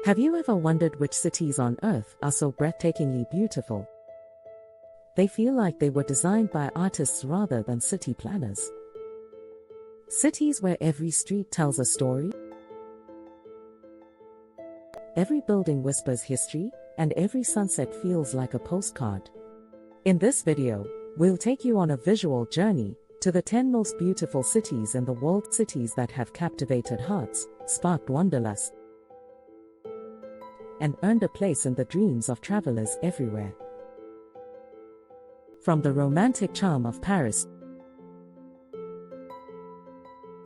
Have you ever wondered which cities on Earth are so breathtakingly beautiful? They feel like they were designed by artists rather than city planners. Cities where every street tells a story, every building whispers history, and every sunset feels like a postcard. In this video, we'll take you on a visual journey to the 10 most beautiful cities in the world, cities that have captivated hearts, sparked wanderlust, and earned a place in the dreams of travelers everywhere. From the romantic charm of Paris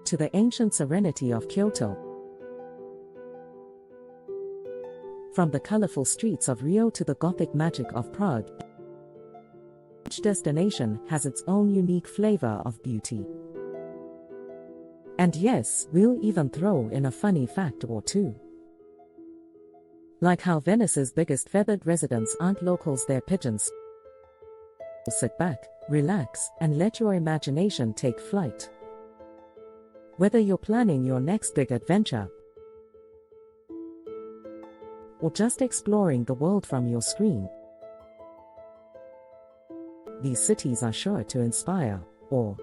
to the ancient serenity of Kyoto, from the colorful streets of Rio to the Gothic magic of Prague, each destination has its own unique flavor of beauty. And yes, we'll even throw in a funny fact or two. Like how Venice's biggest feathered residents aren't locals, they're pigeons. Sit back, relax, and let your imagination take flight. Whether you're planning your next big adventure or just exploring the world from your screen, these cities are sure to inspire awe.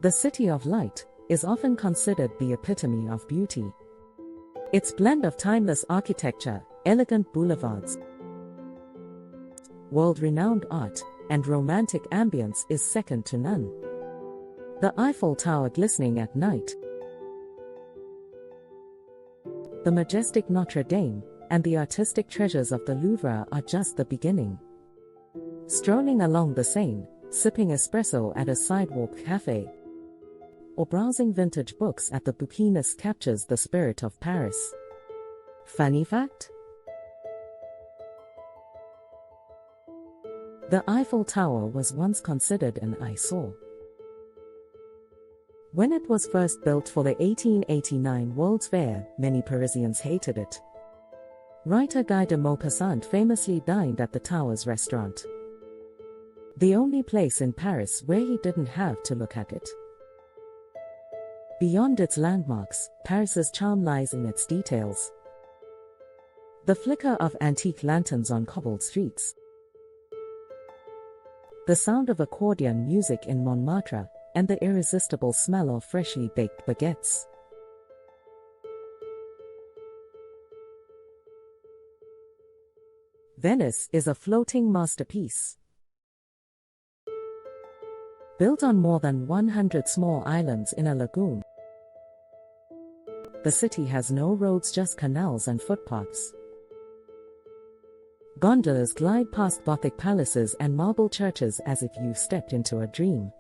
The City of Light is often considered the epitome of beauty. Its blend of timeless architecture, elegant boulevards, world-renowned art, and romantic ambience is second to none. The Eiffel Tower glistening at night, the majestic Notre Dame, and the artistic treasures of the Louvre are just the beginning. Strolling along the Seine, sipping espresso at a sidewalk cafe, or browsing vintage books at the bouquinist captures the spirit of Paris. Funny fact? The Eiffel Tower was once considered an eyesore. When it was first built for the 1889 World's Fair, many Parisians hated it. Writer Guy de Maupassant famously dined at the tower's restaurant, the only place in Paris where he didn't have to look at it. Beyond its landmarks, Paris's charm lies in its details. The flicker of antique lanterns on cobbled streets, the sound of accordion music in Montmartre, and the irresistible smell of freshly baked baguettes. Venice is a floating masterpiece. Built on more than 100 small islands in a lagoon, the city has no roads, just canals and footpaths. Gondolas glide past Gothic palaces and marble churches as if you've stepped into a dream.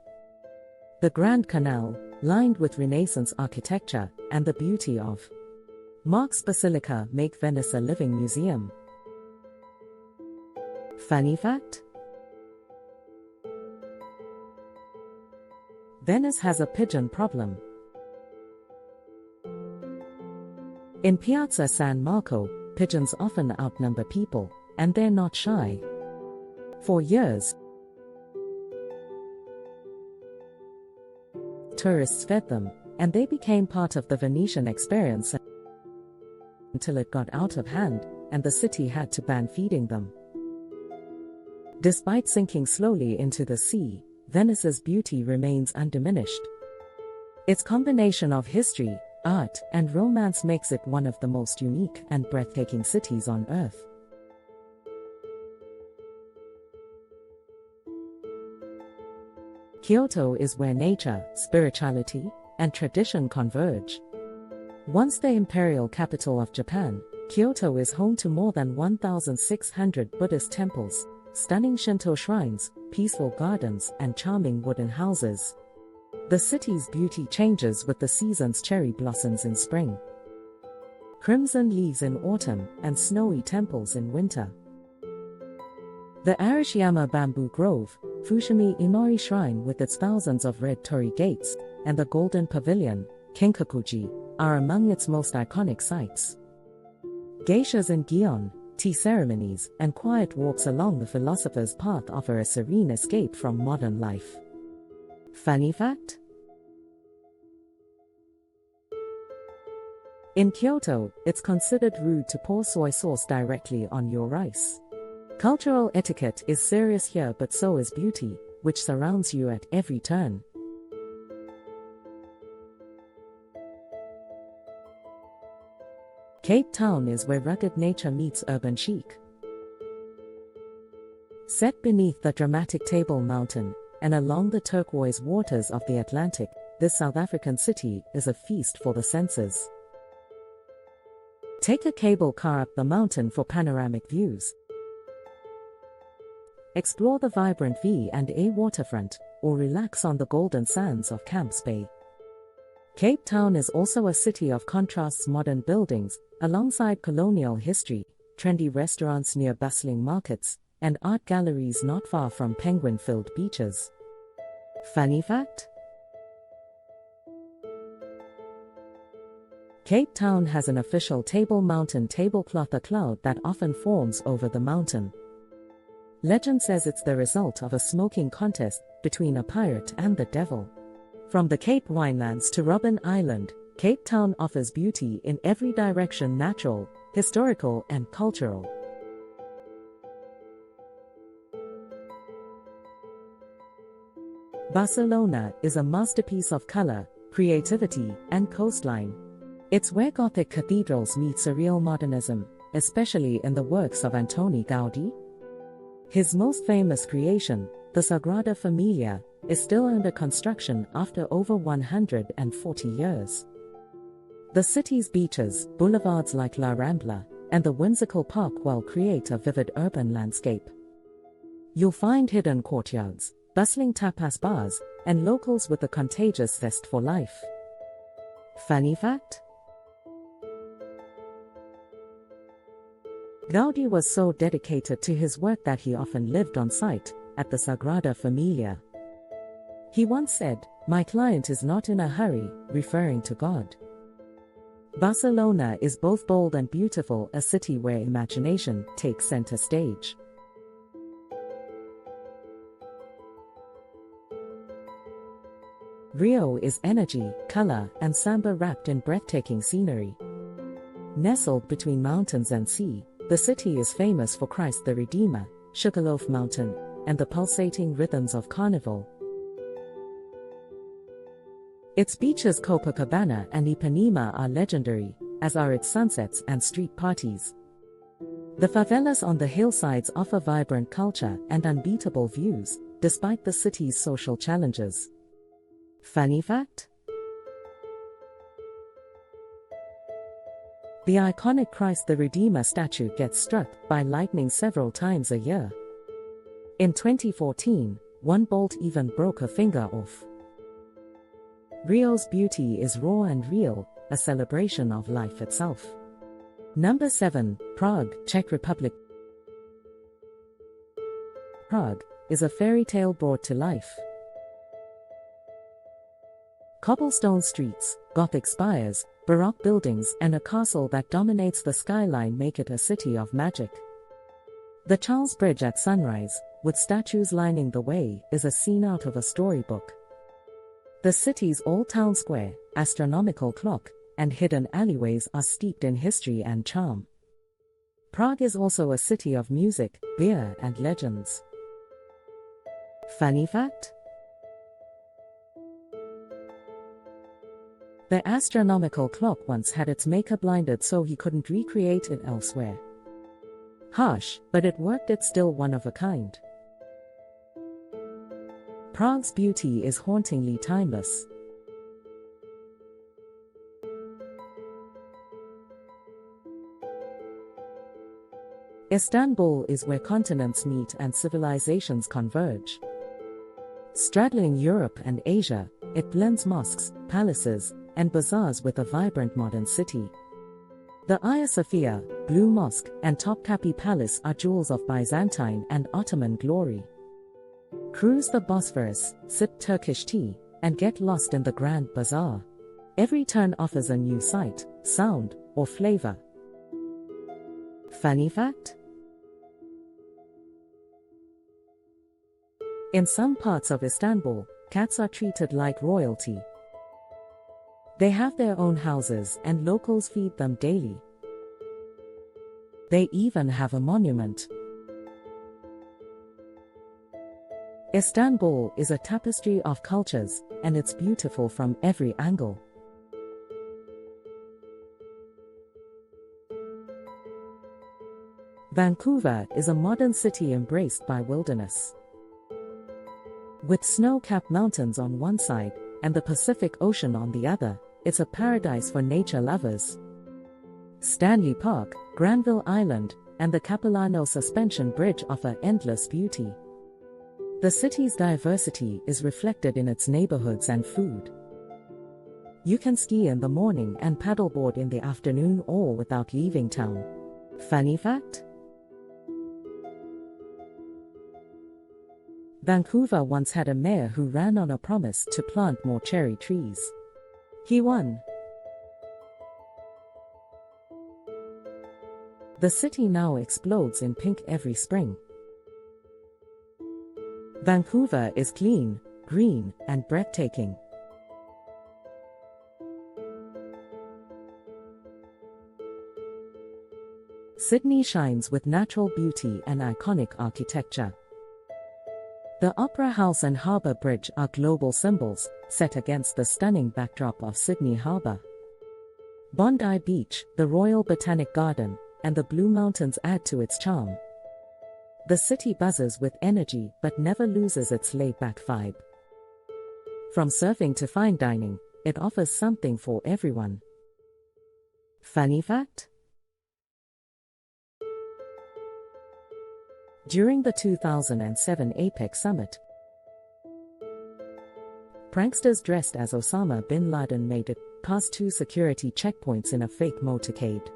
The Grand Canal, lined with Renaissance architecture, and the beauty of Mark's Basilica make Venice a living museum. Funny fact? Venice has a pigeon problem. In Piazza San Marco, pigeons often outnumber people, and they're not shy. For years, tourists fed them, and they became part of the Venetian experience until it got out of hand, and the city had to ban feeding them. Despite sinking slowly into the sea, Venice's beauty remains undiminished. Its combination of history, art, and romance makes it one of the most unique and breathtaking cities on Earth. Kyoto is where nature, spirituality, and tradition converge. Once the imperial capital of Japan, Kyoto is home to more than 1,600 Buddhist temples, stunning Shinto shrines, peaceful gardens, and charming wooden houses. The city's beauty changes with the season's cherry blossoms in spring, crimson leaves in autumn, and snowy temples in winter. The Arashiyama Bamboo Grove, Fushimi Inori Shrine with its thousands of red torii gates, and the Golden Pavilion, Kinkakuji, are among its most iconic sights. Geishas in Gion, tea ceremonies, and quiet walks along the philosopher's path offer a serene escape from modern life. Funny fact? In Kyoto, it's considered rude to pour soy sauce directly on your rice. Cultural etiquette is serious here, but so is beauty, which surrounds you at every turn. Cape Town is where rugged nature meets urban chic. Set beneath the dramatic Table Mountain and along the turquoise waters of the Atlantic, this South African city is a feast for the senses. Take a cable car up the mountain for panoramic views. Explore the vibrant V&A waterfront, or relax on the golden sands of Camps Bay. Cape Town is also a city of contrasts: modern buildings, alongside colonial history, trendy restaurants near bustling markets, and art galleries not far from penguin-filled beaches. Funny fact? Cape Town has an official Table Mountain tablecloth, a cloud that often forms over the mountain. Legend says it's the result of a smoking contest between a pirate and the devil. From the Cape Winelands to Robben Island, Cape Town offers beauty in every direction: natural, historical, and cultural. Barcelona is a masterpiece of color, creativity, and coastline. It's where Gothic cathedrals meet surreal modernism, especially in the works of Antoni Gaudí. His most famous creation, the Sagrada Familia, is still under construction after over 140 years. The city's beaches, boulevards like La Rambla, and the whimsical park wall create a vivid urban landscape. You'll find hidden courtyards, bustling tapas bars, and locals with a contagious zest for life. Funny fact? Gaudí was so dedicated to his work that he often lived on site, at the Sagrada Familia. He once said, "My client is not in a hurry," referring to God. Barcelona is both bold and beautiful, a city where imagination takes center stage. Rio is energy, color, and samba wrapped in breathtaking scenery. Nestled between mountains and sea, the city is famous for Christ the Redeemer, Sugarloaf Mountain, and the pulsating rhythms of Carnival. Its beaches Copacabana and Ipanema are legendary, as are its sunsets and street parties. The favelas on the hillsides offer vibrant culture and unbeatable views, despite the city's social challenges. Funny fact? The iconic Christ the Redeemer statue gets struck by lightning several times a year. In 2014, one bolt even broke a finger off. Rio's beauty is raw and real, a celebration of life itself. Number 7, Prague, Czech Republic. Prague is a fairy tale brought to life. Cobblestone streets, Gothic spires, Baroque buildings, and a castle that dominates the skyline make it a city of magic. The Charles Bridge at sunrise, with statues lining the way, is a scene out of a storybook. The city's Old Town Square, astronomical clock, and hidden alleyways are steeped in history and charm. Prague is also a city of music, beer, and legends. Funny fact? The astronomical clock once had its maker blinded, so he couldn't recreate it elsewhere. Harsh, but it worked. It's still one of a kind. Prague's beauty is hauntingly timeless. Istanbul is where continents meet and civilizations converge. Straddling Europe and Asia, it blends mosques, palaces, and bazaars with a vibrant modern city. The Hagia Sophia, Blue Mosque, and Topkapi Palace are jewels of Byzantine and Ottoman glory. Cruise the Bosphorus, sip Turkish tea, and get lost in the Grand Bazaar. Every turn offers a new sight, sound, or flavor. Funny fact? In some parts of Istanbul, Cats are treated like royalty. They have their own houses and locals feed them daily. They even have a monument. Istanbul is a tapestry of cultures, and it's beautiful from every angle. Vancouver is a modern city embraced by wilderness. With snow-capped mountains on one side and the Pacific Ocean on the other, it's a paradise for nature lovers. Stanley Park, Granville Island, and the Capilano Suspension Bridge offer endless beauty. The city's diversity is reflected in its neighborhoods and food. You can ski in the morning and paddleboard in the afternoon all without leaving town. Funny fact? Vancouver once had a mayor who ran on a promise to plant more cherry trees. He won. The city now explodes in pink every spring. Vancouver is clean, green, and breathtaking. Sydney shines with natural beauty and iconic architecture. The Opera House and Harbour Bridge are global symbols, set against the stunning backdrop of Sydney Harbour. Bondi Beach, the Royal Botanic Garden, and the Blue Mountains add to its charm. The city buzzes with energy but never loses its laid-back vibe. From surfing to fine dining, it offers something for everyone. Funny fact? During the 2007 APEC summit, pranksters dressed as Osama bin Laden made it past 2 security checkpoints in a fake motorcade.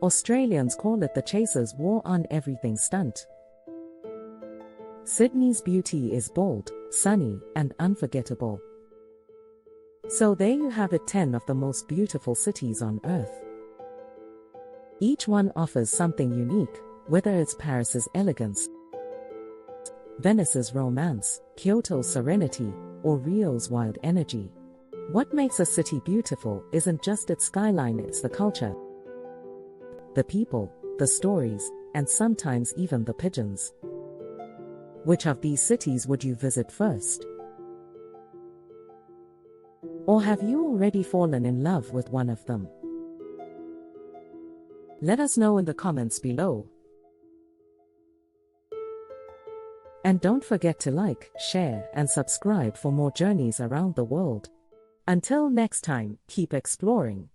Australians call it the Chasers' War on Everything stunt. Sydney's beauty is bold, sunny, and unforgettable. So there you have it, 10 of the most beautiful cities on Earth. Each one offers something unique, whether it's Paris's elegance, Venice's romance, Kyoto's serenity, or Rio's wild energy. What makes a city beautiful isn't just its skyline, it's the culture, the people, the stories, and sometimes even the pigeons. Which of these cities would you visit first? Or have you already fallen in love with one of them? Let us know in the comments below. And don't forget to like, share, and subscribe for more journeys around the world. Until next time, keep exploring.